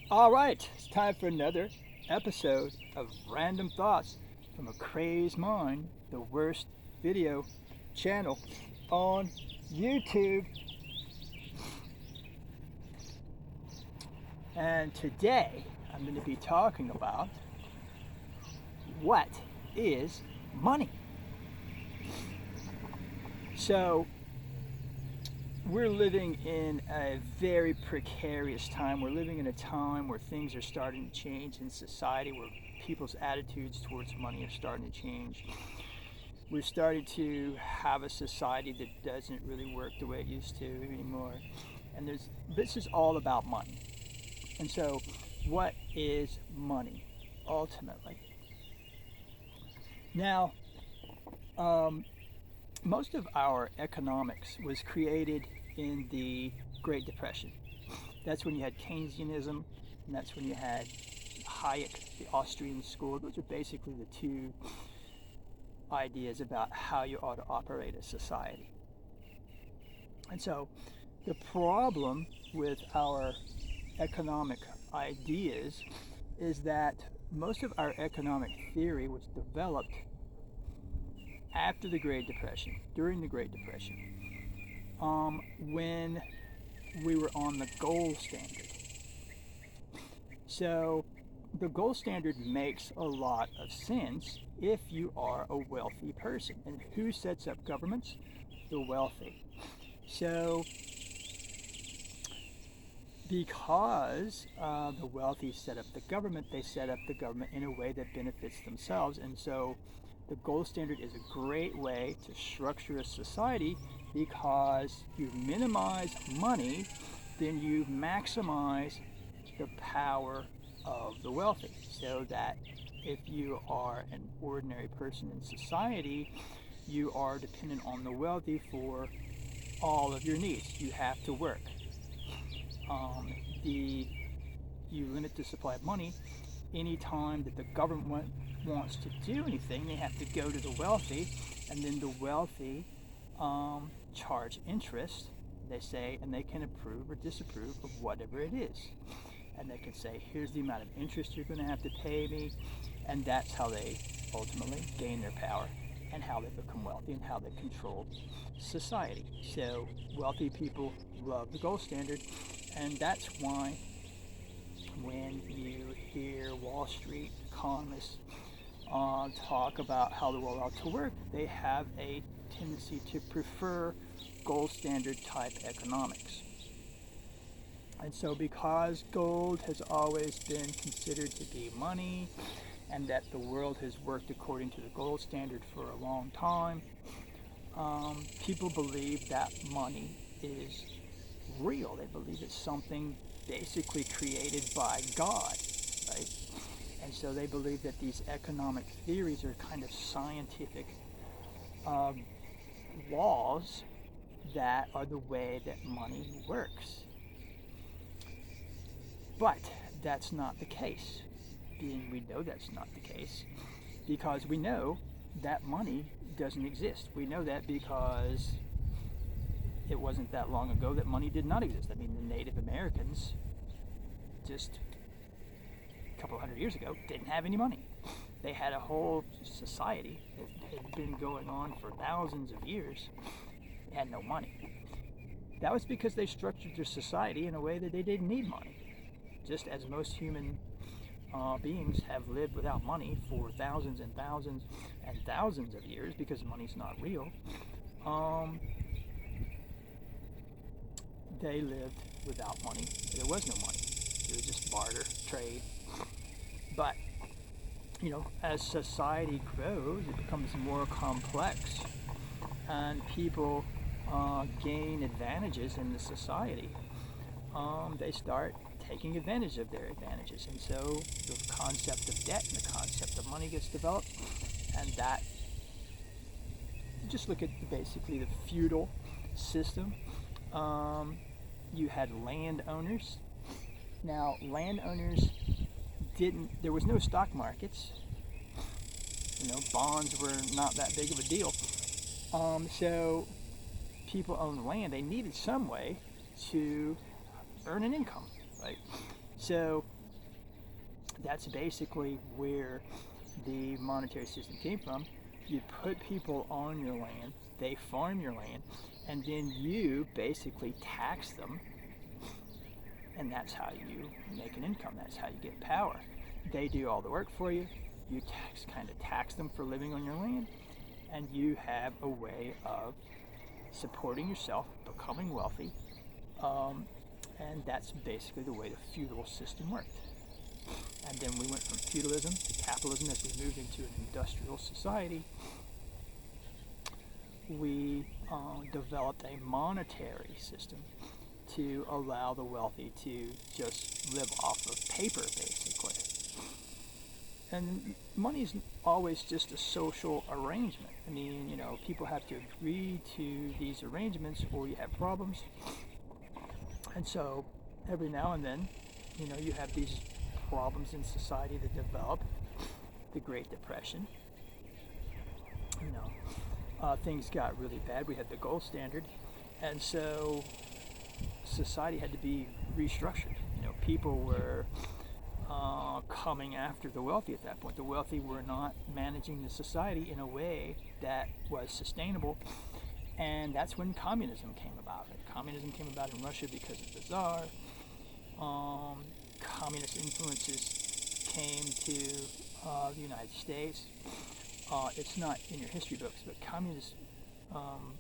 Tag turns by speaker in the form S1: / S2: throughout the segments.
S1: All right, it's time for another episode of Random Thoughts from a Crazed Mind, the worst video channel on YouTube. And today I'm going to be talking about what is money. So, we're living in a very precarious time. We're living in a time where things are starting to change in society, where people's attitudes towards money are starting to change. We're starting to have a society that doesn't really work the way it used to anymore. And this is all about money. And so, what is money ultimately? Now, um, most of our economics was created in the Great Depression. That's when you had Keynesianism, and that's when you had Hayek, the Austrian school. Those are basically the two ideas about how you ought to operate a society. And so the problem with our economic ideas is that most of our economic theory was developed after the Great Depression, during the Great Depression, when we were on the gold standard. So the gold standard makes a lot of sense if you are a wealthy person. And who sets up governments? The wealthy. So because the wealthy set up the government, they set up the government in a way that benefits themselves. And so the gold standard is a great way to structure a society because you minimize money, then you maximize the power of the wealthy. So that if you are an ordinary person in society, you are dependent on the wealthy for all of your needs. You have to work. Um, the you limit the supply of money. Anytime that the government wants to do anything, they have to go to the wealthy, and then the wealthy charge interest. They say, and they can approve or disapprove of whatever it is. And they can say, here's the amount of interest you're going to have to pay me, and that's how they ultimately gain their power and how they become wealthy and how they control society. So wealthy people love the gold standard, and that's why when you hear Wall Street economists talk about how the world ought to work, they have a tendency to prefer gold standard type economics. And so, because gold has always been considered to be money, and that the world has worked according to the gold standard for a long time, people believe that money is real. They believe it's something basically created by God, right? And so they believe that these economic theories are kind of scientific um, laws that are the way that money works. But that's not the case. Being we know that's not the case because we know that money doesn't exist. We know that because it wasn't that long ago that money did not exist. I mean, the Native Americans just a couple hundred years ago didn't have any money. They had a whole society that had been going on for thousands of years and had no money. That was because they structured their society in a way that they didn't need money. Just as most human beings have lived without money for thousands and thousands and thousands of years because money's not real, they lived without money. There was no money. It was just barter, trade. But, as society grows, it becomes more complex and people gain advantages in the society. They start taking advantage of their advantages. And so the concept of debt and the concept of money gets developed. And that, just look at basically the feudal system. You had landowners. Now, landowners there was no stock markets. Bonds were not that big of a deal. So people owned land. They needed some way to earn an income, right? So That's basically where the monetary system came from. You put people on your land, they farm your land, and then you basically tax them, and that's how you make an income. That's how you get power. They do all the work for you. You kind of tax them for living on your land, and you have a way of supporting yourself, becoming wealthy, and that's basically the way the feudal system worked. And then we went from feudalism to capitalism as we moved into an industrial society. We developed a monetary system to allow the wealthy to just live off of paper, basically. And money is always just a social arrangement. I mean, people have to agree to these arrangements or you have problems. And so every now and then, you have these problems in society that develop. The Great Depression, things got really bad. We had the gold standard, and so society had to be restructured. People were coming after the wealthy at that point. The wealthy were not managing the society in a way that was sustainable, and that's when communism came about. Communism came about in Russia because of the Tsar. Communist influences came to the United States. It's not in your history books, but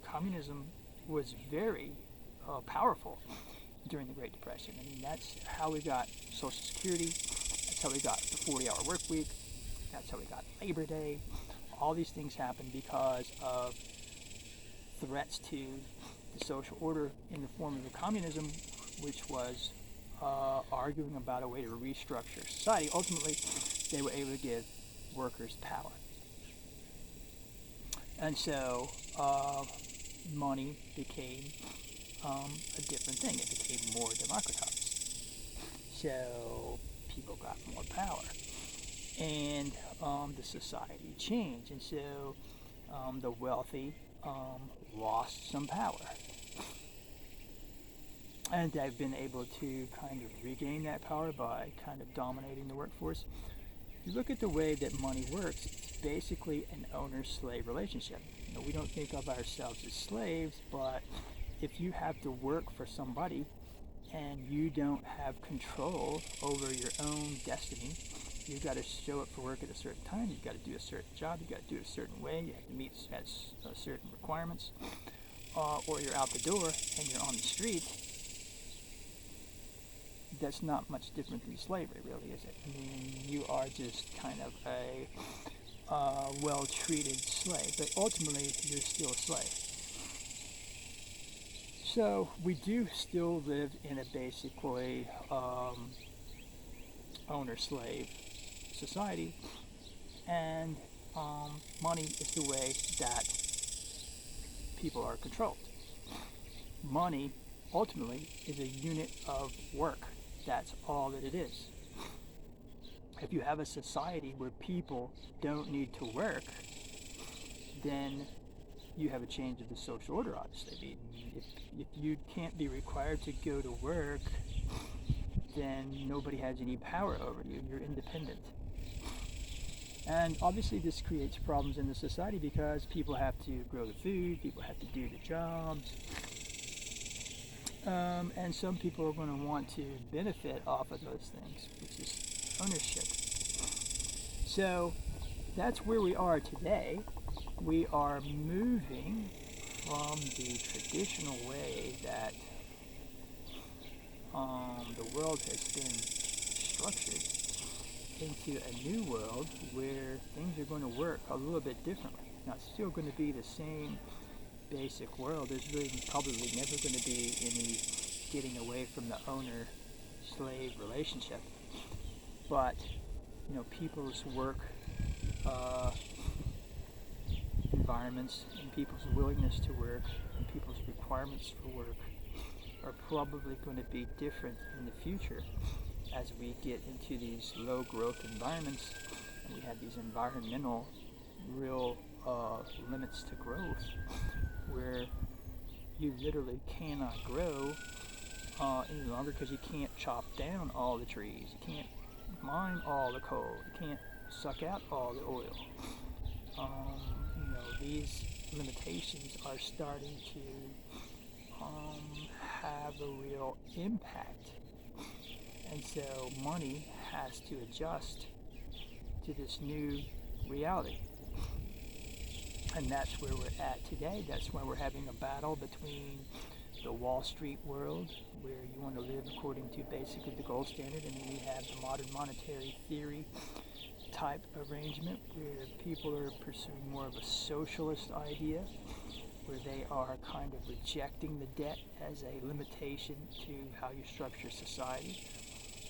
S1: communism was very powerful during the Great Depression. I mean, that's how we got Social Security. That's how we got the 40-hour work week. That's how we got Labor Day. All these things happened because of threats to the social order in the form of the communism, which was arguing about a way to restructure society. Ultimately, they were able to give workers power. And so money became a different thing. It became more democratized. So people got more power. And the society changed. And so the wealthy lost some power. And they've been able to kind of regain that power by kind of dominating the workforce. If you look at the way that money works, it's basically an owner-slave relationship. We don't think of ourselves as slaves, but if you have to work for somebody and you don't have control over your own destiny, you've got to show up for work at a certain time, you've got to do a certain job, you've got to do it a certain way, you have to meet certain requirements, or you're out the door and you're on the street. That's not much different than slavery, really, is it? I mean, you are just kind of a well-treated slave, but ultimately you're still a slave. So we do still live in a basically owner-slave society, and money is the way that people are controlled. Money ultimately is a unit of work. That's all that it is. If you have a society where people don't need to work, then you have a change of the social order, obviously. If you can't be required to go to work, then nobody has any power over you. You're independent. And obviously this creates problems in the society because people have to grow the food, people have to do the jobs. And some people are going to want to benefit off of those things, which is ownership. So that's where we are today. We are moving from the traditional way that the world has been structured into a new world where things are going to work a little bit differently. Now, it's still going to be the same basic world. There's really probably never going to be any getting away from the owner-slave relationship. But, people's work environments and people's willingness to work and people's requirements for work are probably going to be different in the future as we get into these low-growth environments and we have these environmental real limits to growth where you literally cannot grow any longer because you can't chop down all the trees. You can't mine all the coal. It can't suck out all the oil. These limitations are starting to have a real impact. And so money has to adjust to this new reality. And that's where we're at today. That's why we're having a battle between the Wall Street world, where you want to live according to basically the gold standard, and then we have the modern monetary theory type arrangement where people are pursuing more of a socialist idea, where they are kind of rejecting the debt as a limitation to how you structure society.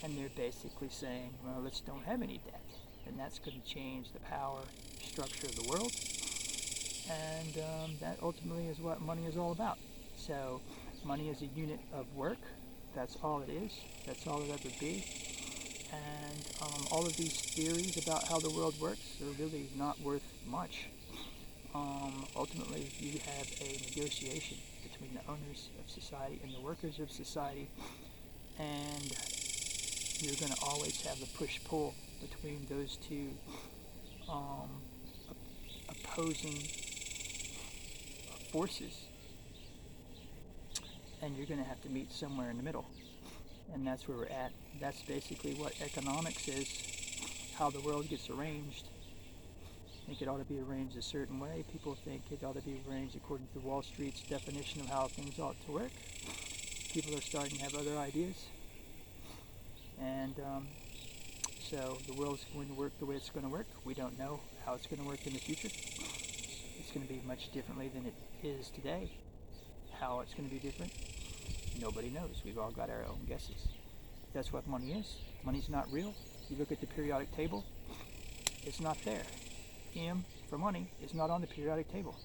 S1: And they're basically saying, well, let's don't have any debt. And that's going to change the power structure of the world. And that ultimately is what money is all about. So money is a unit of work. That's all it is. That's all it ever be. And all of these theories about how the world works are really not worth much. Ultimately, you have a negotiation between the owners of society and the workers of society. And you're going to always have the push-pull between those two opposing forces, and you're going to have to meet somewhere in the middle, and that's where we're at. That's basically what economics is, how the world gets arranged. I think it ought to be arranged a certain way. People think it ought to be arranged according to Wall Street's definition of how things ought to work. People are starting to have other ideas. And so the world's going to work the way it's going to work. We don't know how it's going to work in the future. It's going to be much differently than it is today. How it's going to be different, nobody knows. We've all got our own guesses. That's what money is. Money's not real. You look at the periodic table, it's not there. M for money is not on the periodic table.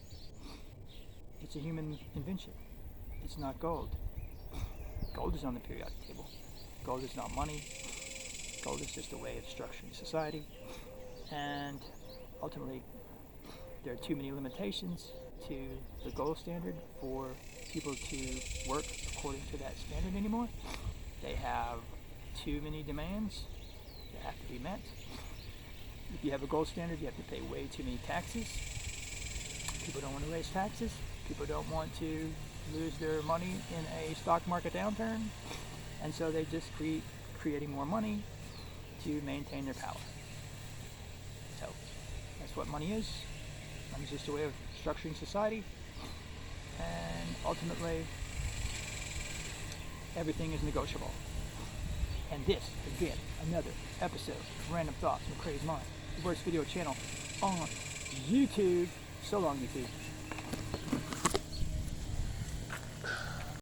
S1: It's a human invention. It's not gold. Gold is on the periodic table. Gold is not money. Gold is just a way of structuring society. And ultimately, there are too many limitations to the gold standard for people to work according to that standard anymore. They have too many demands that have to be met. If you have a gold standard, you have to pay way too many taxes. People don't want to raise taxes. People don't want to lose their money in a stock market downturn. And so they just keep creating more money to maintain their power. So that's what money is. Money is just a way of structuring society. And ultimately, everything is negotiable. And this has been another episode of Random Thoughts from Crazy Mind, the worst video channel on YouTube. So long, YouTube.